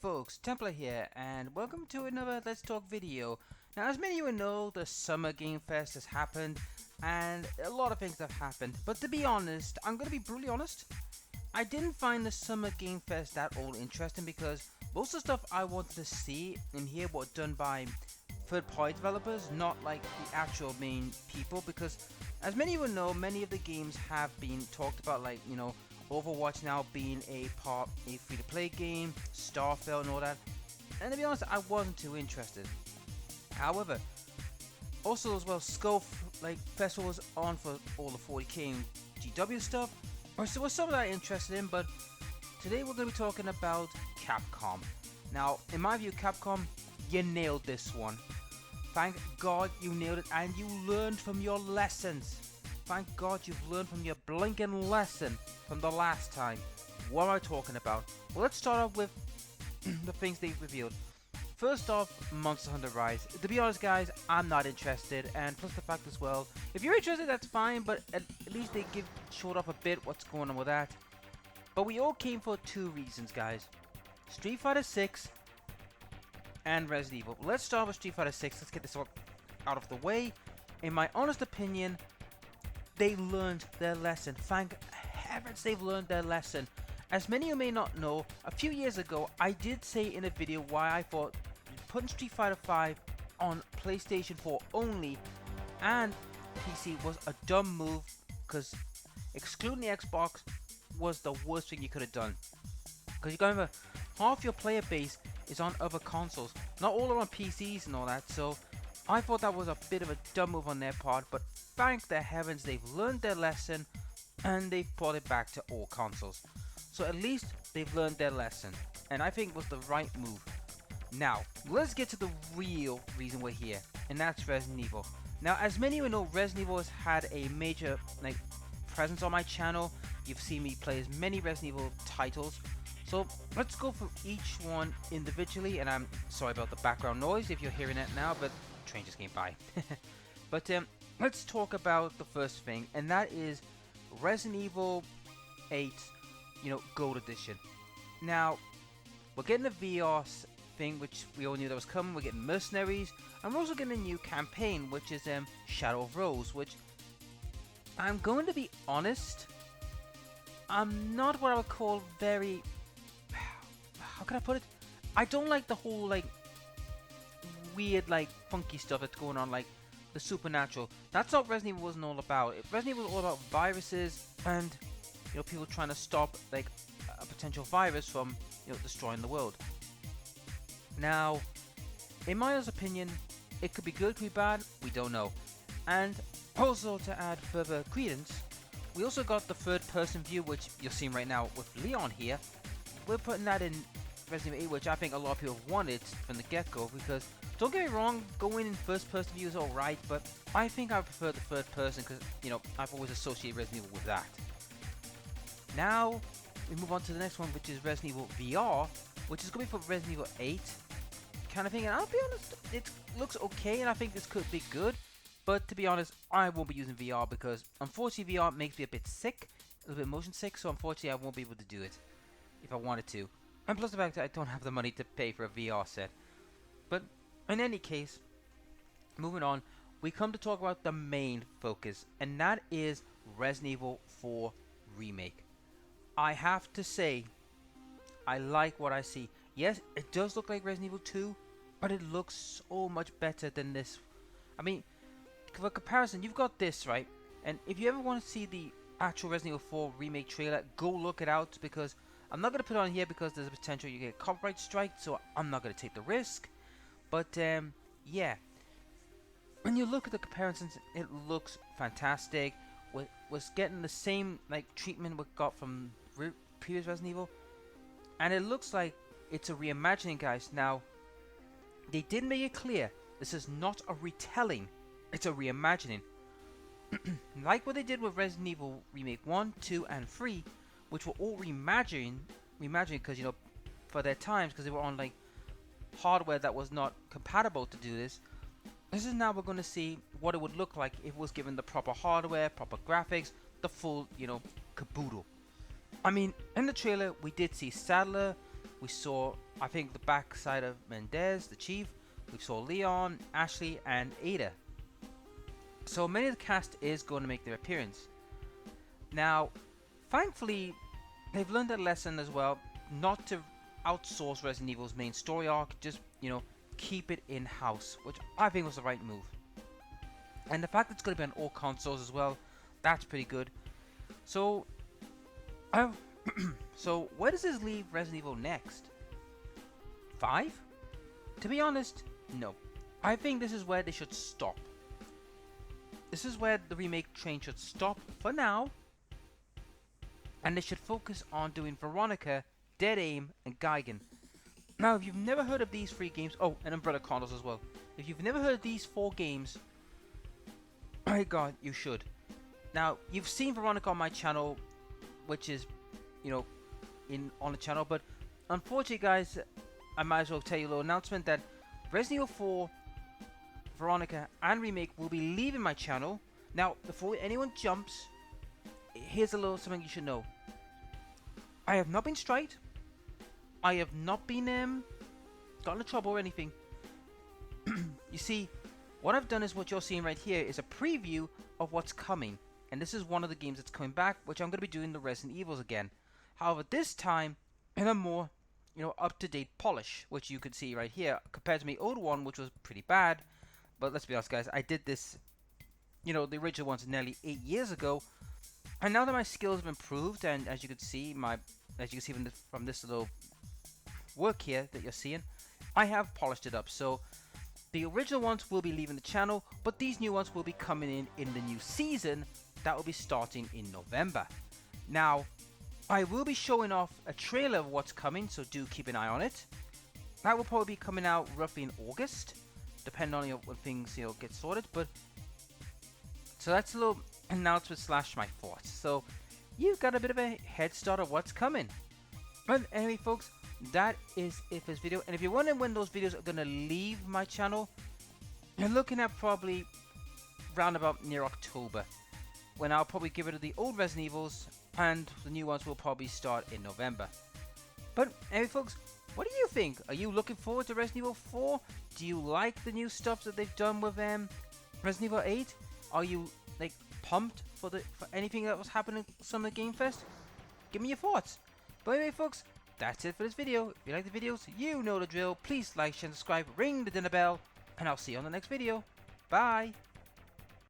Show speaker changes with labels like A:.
A: folks, Templar here, and welcome to another Let's Talk video. Now, as many of you know, the Summer Game Fest has happened, and a lot of things have happened. But to be honest, I'm going to be brutally honest, I didn't find the Summer Game Fest that all interesting because most of the stuff I wanted to see and hear were done by third-party developers, not like the actual main people, because as many of you know, many of the games have been talked about, like, you know, Overwatch now being a free-to-play game, Starfield and all that, and to be honest, I wasn't too interested. However, also as well, Skull Festival was on for all the 40k and GW stuff, so it was something I'm interested in, but today we're going to be talking about Capcom. Now, in my view, Capcom, you nailed this one. Thank God you nailed it, and you learned from your lessons. Thank God you've learned from your blinking lesson from the last time. What am I talking about? Well, let's start off with the things they've revealed. First off, Monster Hunter Rise. To be honest, guys, I'm not interested, and plus the fact as well, if you're interested, that's fine, but at least they showed off a bit what's going on with that. But we all came for two reasons, guys. Street Fighter 6 and Resident Evil. Let's start with Street Fighter 6. Let's get this all out of the way. In my honest opinion, they learned their lesson. Thank heavens they've learned their lesson. As many of you may not know, a few years ago I did say in a video why I thought putting Street Fighter 5 on PlayStation 4 only and PC was a dumb move, because excluding the Xbox was the worst thing you could have done. Because you gotta remember, half your player base is on other consoles, not all are on PCs and all that, so I thought that was a bit of a dumb move on their part, but thank the heavens they've learned their lesson and they've brought it back to all consoles. So at least they've learned their lesson, and I think it was the right move. Now, let's get to the real reason we're here, and that's Resident Evil. Now, as many of you know, Resident Evil has had a major presence on my channel. You've seen me play as many Resident Evil titles. So let's go through each one individually, and I'm sorry about the background noise if you're hearing it now, but the train just came by. But let's talk about the first thing, and that is Resident Evil 8, Gold Edition. Now, we're getting a VR thing, which we all knew that was coming. We're getting Mercenaries, and we're also getting a new campaign, which is Shadow of Rose, which, I'm going to be honest, I'm not what I would call very, how can I put it? I don't like the whole weird funky stuff that's going on, like the supernatural. That's what Resident Evil wasn't all about. Resident Evil was all about viruses and people trying to stop a potential virus from destroying the world. Now, in my opinion, it could be good, could be bad, we don't know. And also, to add further credence, we also got the third person view, which you're seeing right now with Leon here. We're putting that in Resident Evil 8, which I think a lot of people have wanted from the get-go, because don't get me wrong, going in first person view is alright, but I think I prefer the third person because, I've always associated Resident Evil with that. Now, we move on to the next one, which is Resident Evil VR, which is going to be for Resident Evil 8 kind of thing, and I'll be honest, it looks okay, and I think this could be good, but to be honest, I won't be using VR because, unfortunately, VR makes me a bit sick, a little bit motion sick, so unfortunately I won't be able to do it if I wanted to. And plus the fact that I don't have the money to pay for a VR set. But in any case, moving on, we come to talk about the main focus, and that is Resident Evil 4 Remake. I have to say, I like what I see. Yes, it does look like Resident Evil 2, but it looks so much better than this. I mean, for comparison, you've got this, right? And if you ever want to see the actual Resident Evil 4 Remake trailer, go look it out, because I'm not going to put it on here because there's a potential you get a copyright strike, so I'm not going to take the risk. But, yeah. When you look at the comparisons, it looks fantastic. We're getting the same, treatment we got from previous Resident Evil. And it looks like it's a reimagining, guys. Now, they did make it clear, this is not a retelling, it's a reimagining. Like what they did with Resident Evil Remake 1, 2, and 3, which were all reimagining because, for their times, because they were on, hardware that was not compatible to do this. This is now we're going to see what it would look like if it was given the proper hardware, proper graphics, the full, caboodle. I mean, in the trailer, we did see Sadler, We saw, I think, the backside of Mendez, the chief. We saw Leon, Ashley, and Ada. So many of the cast is going to make their appearance. Now, thankfully, they've learned a lesson as well, not to outsource Resident Evil's main story arc, just, keep it in-house, which I think was the right move. And the fact that it's going to be on all consoles as well, that's pretty good. So, so where does this leave Resident Evil next? 5? To be honest, no. I think this is where they should stop. This is where the remake train should stop for now. And they should focus on doing Veronica, Dead Aim, and Gigan. Now, if you've never heard of these 3 games, oh, and Umbrella Chronicles as well. If you've never heard of these 4 games, my god, you should. Now, you've seen Veronica on my channel, which is, on the channel, but unfortunately, guys, I might as well tell you a little announcement that Resident Evil 4, Veronica, and Remake will be leaving my channel. Now, before anyone jumps, here's a little something you should know. I have not been striked. I have not been got into trouble or anything. You see, what I've done is what you're seeing right here is a preview of what's coming. And this is one of the games that's coming back, which I'm going to be doing the Resident Evils again. However, this time in a more, up-to-date polish, which you can see right here, compared to my old one, which was pretty bad. But let's be honest, guys, I did this, the original ones nearly 8 years ago. And now that my skills have improved, and as you can see, from this little work here that you're seeing, I have polished it up. So the original ones will be leaving the channel, but these new ones will be coming in the new season that will be starting in November. Now, I will be showing off a trailer of what's coming, so do keep an eye on it. That will probably be coming out roughly in August, depending on when things get sorted. But so that's a little announcement / my thoughts. So you've got a bit of a head start of what's coming. But anyway, folks, that is it for this video. And if you're wondering when those videos are going to leave my channel, you're looking at probably round about near October, when I'll probably get rid of the old Resident Evils and the new ones will probably start in November. But anyway, folks, what do you think? Are you looking forward to Resident Evil 4? Do you like the new stuff that they've done with Resident Evil 8? Are you pumped for anything that was happening at Summer Game Fest? Give me your thoughts. But anyway, folks, that's it for this video. If you like the videos, you know the drill. Please like, share, and subscribe, ring the dinner bell, and I'll see you on the next video. Bye!